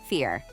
fear.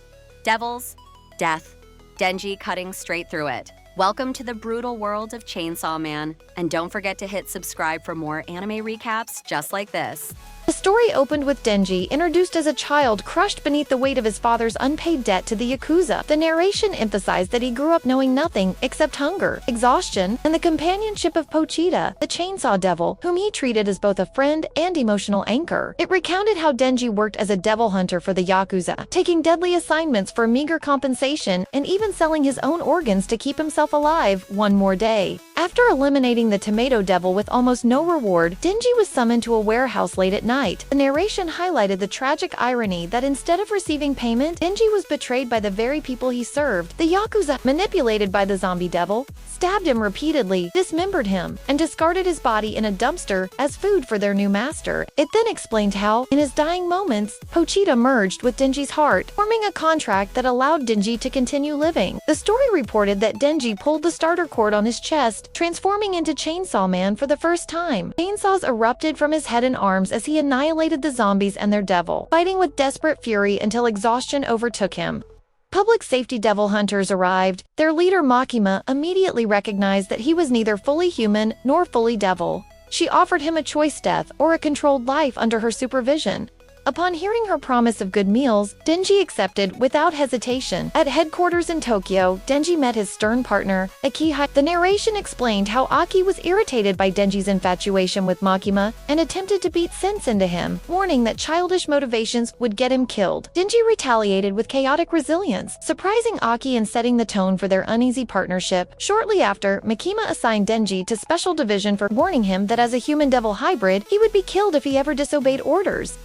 Devils, death, Denji cutting straight through it. Welcome to the brutal world of Chainsaw Man, and don't forget to hit subscribe for more anime recaps just like this. The story opened with Denji, introduced as a child, crushed beneath the weight of his father's unpaid debt to the Yakuza. The narration emphasized that he grew up knowing nothing except hunger, exhaustion, and the companionship of Pochita, the chainsaw devil, whom he treated as both a friend and emotional anchor. It recounted how Denji worked as a devil hunter for the Yakuza, taking deadly assignments for meager compensation and even selling his own organs to keep himself alive one more day. After eliminating the tomato devil with almost no reward, Denji was summoned to a warehouse late at night. The narration highlighted the tragic irony that instead of receiving payment, Denji was betrayed by the very people he served. The Yakuza, manipulated by the zombie devil, stabbed him repeatedly, dismembered him, and discarded his body in a dumpster as food for their new master. It then explained how, in his dying moments, Pochita merged with Denji's heart, forming a contract that allowed Denji to continue living. The story reported that Denji pulled the starter cord on his chest, transforming into Chainsaw Man for the first time. Chainsaws erupted from his head and arms as he annihilated the zombies and their devil, fighting with desperate fury until exhaustion overtook him. Public safety devil hunters arrived. Their leader Makima immediately recognized that he was neither fully human nor fully devil. She offered him a choice death or a controlled life under her supervision. Upon hearing her promise of good meals, Denji accepted without hesitation. At headquarters in Tokyo, Denji met his stern partner, Aki Hayakawa. The narration explained how Aki was irritated by Denji's infatuation with Makima and attempted to beat sense into him, warning that childish motivations would get him killed. Denji retaliated with chaotic resilience, surprising Aki and setting the tone for their uneasy partnership. Shortly after, Makima assigned Denji to Special Division for warning him that as a human-devil hybrid, he would be killed if he ever disobeyed orders.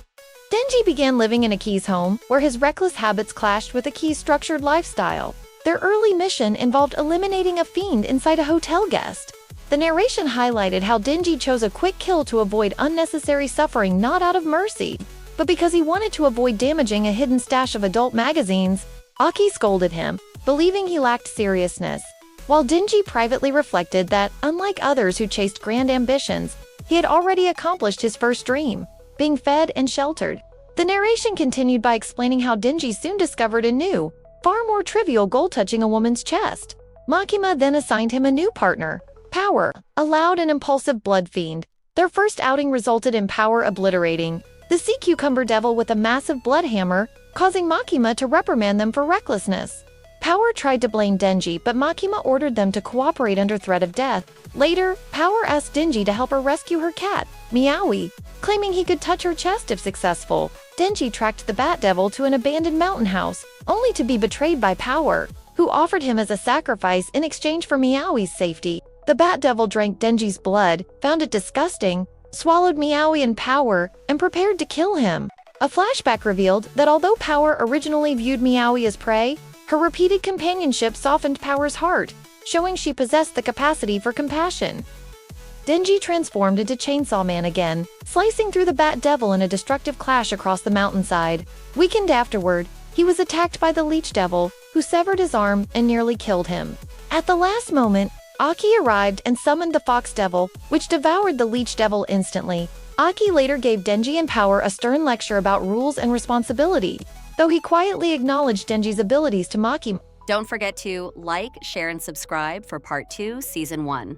Denji began living in Aki's home, where his reckless habits clashed with Aki's structured lifestyle. Their early mission involved eliminating a fiend inside a hotel guest. The narration highlighted how Denji chose a quick kill to avoid unnecessary suffering, not out of mercy, but because he wanted to avoid damaging a hidden stash of adult magazines. Aki scolded him, believing he lacked seriousness, while Denji privately reflected that, unlike others who chased grand ambitions, he had already accomplished his first dream: being fed and sheltered. The narration continued by explaining how Denji soon discovered a new, far more trivial goal touching a woman's chest. Makima then assigned him a new partner, Power, a loud and impulsive blood fiend. Their first outing resulted in Power obliterating the sea cucumber devil with a massive blood hammer, causing Makima to reprimand them for recklessness. Power tried to blame Denji, but Makima ordered them to cooperate under threat of death. Later, Power asked Denji to help her rescue her cat, Meowie, claiming he could touch her chest if successful. Denji tracked the Bat Devil to an abandoned mountain house, only to be betrayed by Power, who offered him as a sacrifice in exchange for Meowie's safety. The Bat Devil drank Denji's blood, found it disgusting, swallowed Meowie and Power, and prepared to kill him. A flashback revealed that although Power originally viewed Meowie as prey, her repeated companionship softened Power's heart, showing she possessed the capacity for compassion. Denji transformed into Chainsaw Man again, slicing through the Bat Devil in a destructive clash across the mountainside. Weakened afterward, he was attacked by the Leech Devil, who severed his arm and nearly killed him. At the last moment, Aki arrived and summoned the Fox Devil, which devoured the Leech Devil instantly. Aki later gave Denji and Power a stern lecture about rules and responsibility, though he quietly acknowledged Denji's abilities to Makima. Don't forget to like, share, and subscribe for Part 2, Season 1.